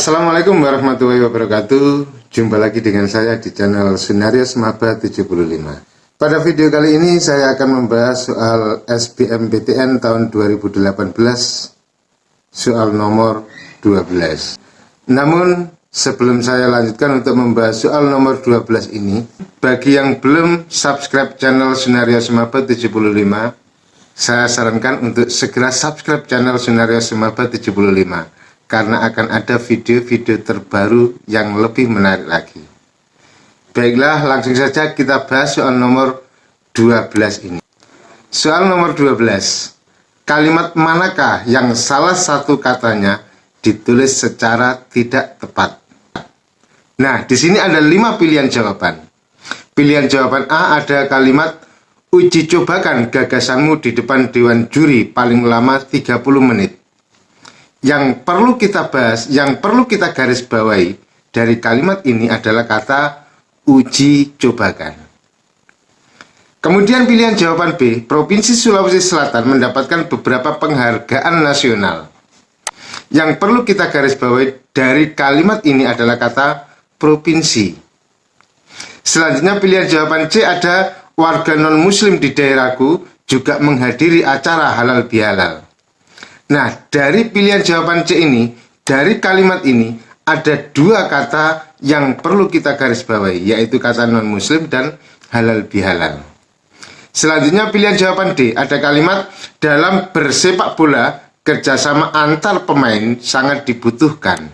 Assalamualaikum warahmatullahi wabarakatuh. Jumpa lagi dengan saya di channel Sunarios Maba 75. Pada video kali ini saya akan membahas soal SBMPTN tahun 2018, soal nomor 12. Namun sebelum saya lanjutkan untuk membahas soal nomor 12 ini, bagi yang belum subscribe channel Sunarios Maba 75, saya sarankan untuk segera subscribe channel Sunarios Maba 75, karena akan ada video-video terbaru yang lebih menarik lagi. Baiklah, langsung saja kita bahas soal nomor 12 ini. Soal nomor 12, kalimat manakah yang salah satu katanya ditulis secara tidak tepat? Nah, di sini ada 5 pilihan jawaban. Pilihan jawaban A ada kalimat, uji cobakan gagasanmu di depan dewan juri paling lama 30 menit. Yang perlu kita bahas, yang perlu kita garis bawahi dari kalimat ini adalah kata uji cobakan. Kemudian pilihan jawaban B, Provinsi Sulawesi Selatan mendapatkan beberapa penghargaan nasional. Yang perlu kita garis bawahi dari kalimat ini adalah kata provinsi. Selanjutnya pilihan jawaban C ada warga non-muslim di daerahku juga menghadiri acara halal bihalal. Nah, dari pilihan jawaban C ini, dari kalimat ini, ada 2 kata yang perlu kita garis bawahi, yaitu kata non-muslim dan halal bihalal. Selanjutnya pilihan jawaban D, ada kalimat dalam bersepak bola, kerjasama antar pemain sangat dibutuhkan.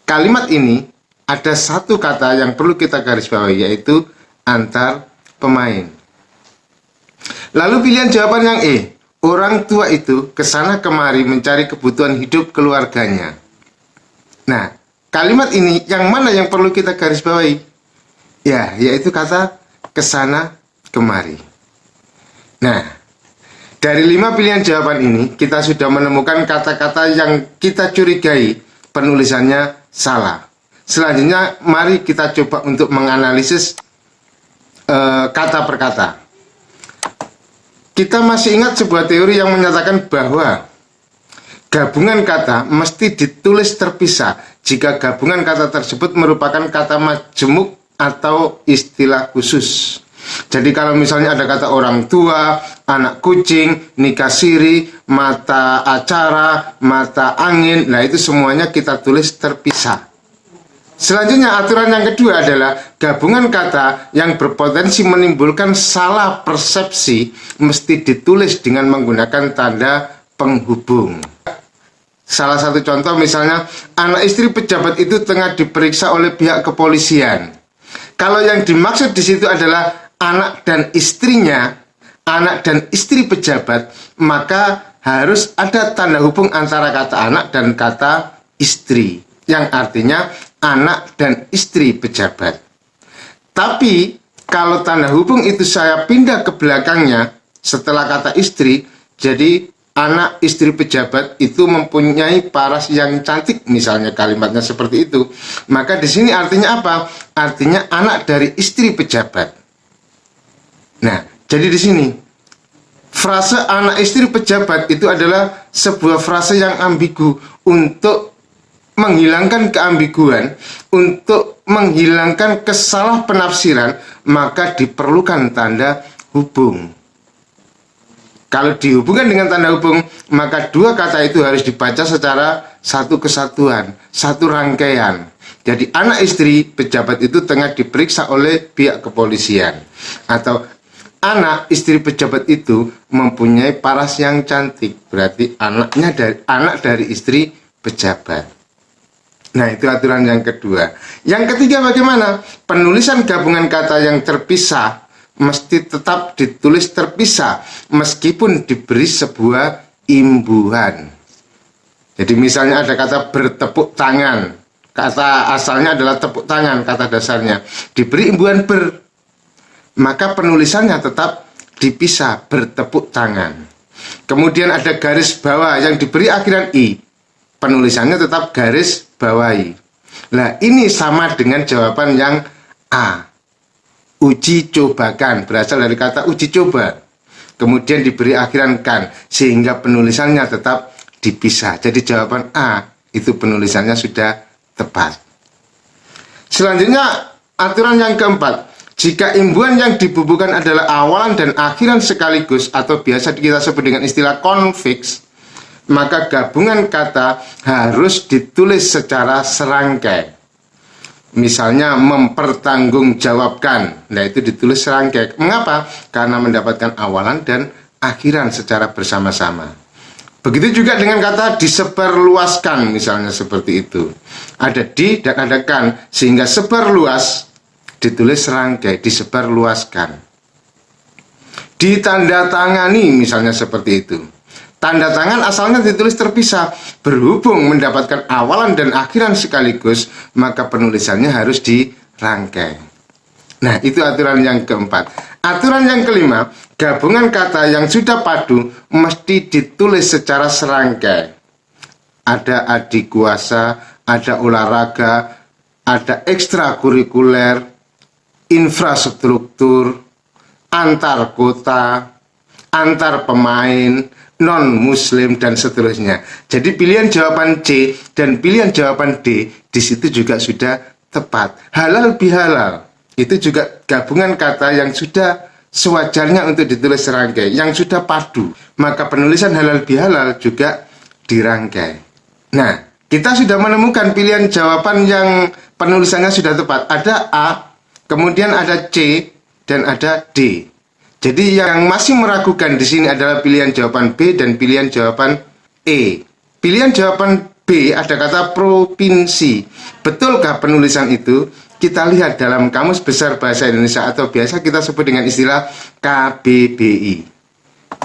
Kalimat ini ada 1 kata yang perlu kita garis bawahi, yaitu antar pemain. Lalu pilihan jawaban yang E, orang tua itu kesana kemari mencari kebutuhan hidup keluarganya. Nah, kalimat ini yang mana yang perlu kita garis bawahi? Ya, yaitu kata kesana kemari. Nah, dari 5 pilihan jawaban ini kita sudah menemukan kata-kata yang kita curigai penulisannya salah. Selanjutnya mari kita coba untuk menganalisis kata per kata. Kita masih ingat sebuah teori yang menyatakan bahwa gabungan kata mesti ditulis terpisah jika gabungan kata tersebut merupakan kata majemuk atau istilah khusus. Jadi kalau misalnya ada kata orang tua, anak kucing, nikah siri, mata acara, mata angin, nah itu semuanya kita tulis terpisah. Selanjutnya aturan yang kedua adalah gabungan kata yang berpotensi menimbulkan salah persepsi mesti ditulis dengan menggunakan tanda penghubung. Salah satu contoh misalnya, anak istri pejabat itu tengah diperiksa oleh pihak kepolisian. Kalau yang dimaksud di situ adalah anak dan istrinya, anak dan istri pejabat, maka harus ada tanda hubung antara kata anak dan kata istri, yang artinya anak dan istri pejabat. Tapi kalau tanda hubung itu saya pindah ke belakangnya setelah kata istri, jadi anak istri pejabat itu mempunyai paras yang cantik, misalnya kalimatnya seperti itu. Maka di sini artinya apa? Artinya anak dari istri pejabat. Nah, jadi di sini frase anak istri pejabat itu adalah sebuah frase yang ambigu. Untuk menghilangkan keambiguan, untuk menghilangkan kesalah penafsiran, maka diperlukan tanda hubung. Kalau dihubungkan dengan tanda hubung, maka 2 kata itu harus dibaca secara satu kesatuan, satu rangkaian. Jadi anak istri pejabat itu tengah diperiksa oleh pihak kepolisian, atau anak istri pejabat itu mempunyai paras yang cantik, berarti anak dari istri pejabat. Nah, itu aturan yang kedua. Yang ketiga bagaimana? Penulisan gabungan kata yang terpisah mesti tetap ditulis terpisah meskipun diberi sebuah imbuhan. Jadi misalnya ada kata bertepuk tangan. Kata asalnya adalah tepuk tangan, kata dasarnya. Diberi imbuhan ber, maka penulisannya tetap dipisah, bertepuk tangan. Kemudian ada garis bawah yang diberi akhiran i, penulisannya tetap garis bawahi. Nah, ini sama dengan jawaban yang A. Uji cobakan berasal dari kata uji coba. Kemudian diberi akhiran kan, sehingga penulisannya tetap dipisah. Jadi jawaban A itu penulisannya sudah tepat. Selanjutnya, aturan yang keempat, jika imbuhan yang dibubuhkan adalah awalan dan akhiran sekaligus atau biasa kita sebut dengan istilah konfiks, maka gabungan kata harus ditulis secara serangkai. Misalnya mempertanggungjawabkan, nah itu ditulis serangkai. Mengapa? Karena mendapatkan awalan dan akhiran secara bersama-sama. Begitu juga dengan kata disebarluaskan, misalnya seperti itu. Ada di dan ada kan, sehingga sebarluas ditulis serangkai, disebarluaskan. Ditandatangani, misalnya seperti itu. Tanda tangan asalnya ditulis terpisah. Berhubung mendapatkan awalan dan akhiran sekaligus, maka penulisannya harus dirangkai. Nah, itu aturan yang keempat. Aturan yang kelima, gabungan kata yang sudah padu mesti ditulis secara serangkai. Ada adik kuasa, ada olahraga, ada ekstrakurikuler, infrastruktur, antar kota, antar pemain, non-muslim, dan seterusnya. Jadi pilihan jawaban C dan pilihan jawaban D di situ juga sudah tepat. Halal bihalal itu juga gabungan kata yang sudah sewajarnya untuk ditulis serangkai, yang sudah padu. Maka penulisan halal bihalal juga dirangkai. Nah, kita sudah menemukan pilihan jawaban yang penulisannya sudah tepat. Ada A, kemudian ada C, dan ada D. Jadi yang masih meragukan di sini adalah pilihan jawaban B dan pilihan jawaban E. Pilihan jawaban B ada kata provinsi. Betulkah penulisan itu? Kita lihat dalam Kamus Besar Bahasa Indonesia atau biasa kita sebut dengan istilah KBBI.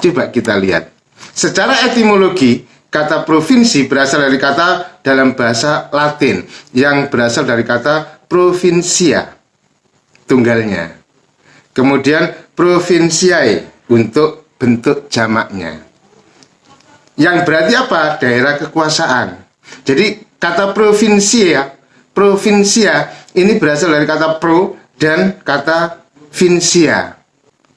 Coba kita lihat. Secara etimologi, kata provinsi berasal dari kata dalam bahasa Latin yang berasal dari kata provincia, tunggalnya. Kemudian provinciae untuk bentuk jamaknya. Yang berarti apa? Daerah kekuasaan. Jadi kata provincia ini berasal dari kata pro dan kata vincia,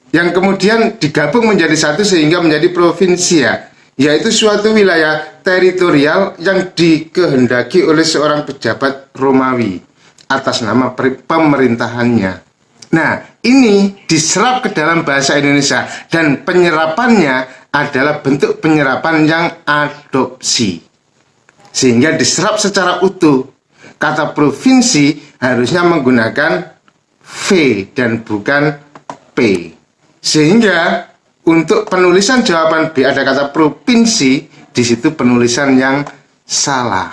yang kemudian digabung menjadi satu sehingga menjadi provincia, yaitu suatu wilayah teritorial yang dikehendaki oleh seorang pejabat Romawi atas nama pemerintahannya. Nah, ini diserap ke dalam bahasa Indonesia dan penyerapannya adalah bentuk penyerapan yang adopsi, sehingga diserap secara utuh. Kata provinsi harusnya menggunakan V dan bukan P, sehingga untuk penulisan jawaban B ada kata provinsi, di situ penulisan yang salah.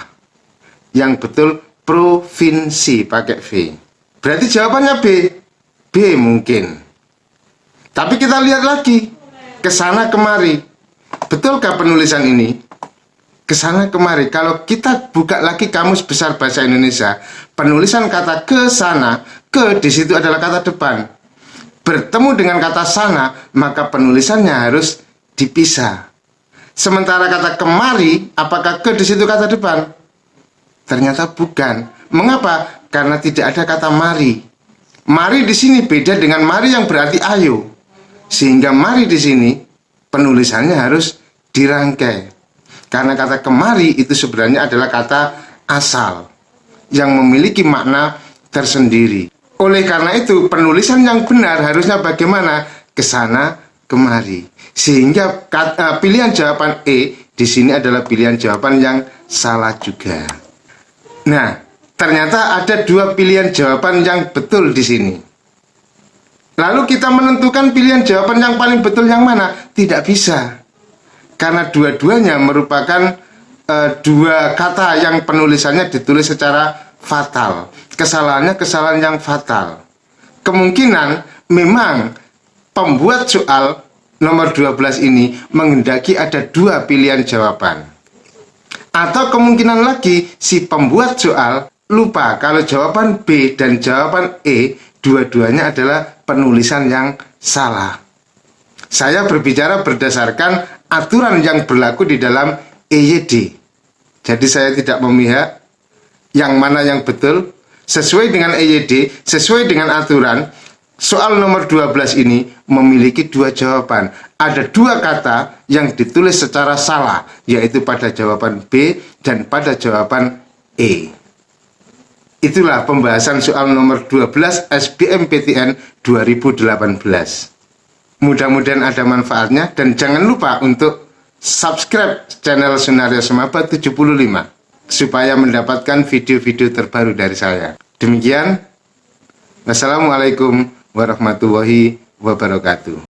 Yang betul provinsi pakai V. Berarti jawabannya B. B mungkin. Tapi kita lihat lagi, kesana kemari. Betulkah penulisan ini? Kesana kemari. Kalau kita buka lagi Kamus Besar Bahasa Indonesia, penulisan kata kesana, ke di situ adalah kata depan. Bertemu dengan kata sana, maka penulisannya harus dipisah. Sementara kata kemari, apakah ke di situ kata depan? Ternyata bukan. Mengapa? Karena tidak ada kata mari. Mari di sini beda dengan mari yang berarti ayo. Sehingga mari di sini penulisannya harus dirangkai. Karena kata kemari itu sebenarnya adalah kata asal yang memiliki makna tersendiri. Oleh karena itu penulisan yang benar harusnya bagaimana? Kesana kemari. Sehingga pilihan jawaban E di sini adalah pilihan jawaban yang salah juga. Nah, ternyata ada dua pilihan jawaban yang betul di sini. Lalu kita menentukan pilihan jawaban yang paling betul yang mana? Tidak bisa. Karena dua-duanya merupakan dua kata yang penulisannya ditulis secara fatal. Kesalahannya kesalahan yang fatal. Kemungkinan memang pembuat soal nomor 12 ini menghendaki ada dua pilihan jawaban. Atau kemungkinan lagi si pembuat soal lupa kalau jawaban B dan jawaban E dua-duanya adalah penulisan yang salah. Saya berbicara berdasarkan aturan yang berlaku di dalam EYD. Jadi saya tidak memihak yang mana yang betul. Sesuai dengan EYD, sesuai dengan aturan, soal nomor 12 ini memiliki dua jawaban. Ada dua kata yang ditulis secara salah, yaitu pada jawaban B dan pada jawaban E. Itulah pembahasan soal nomor 12 SBMPTN 2018. Mudah-mudahan ada manfaatnya, dan jangan lupa untuk subscribe channel Sunario Semaba 75 supaya mendapatkan video-video terbaru dari saya. Demikian, wassalamualaikum warahmatullahi wabarakatuh.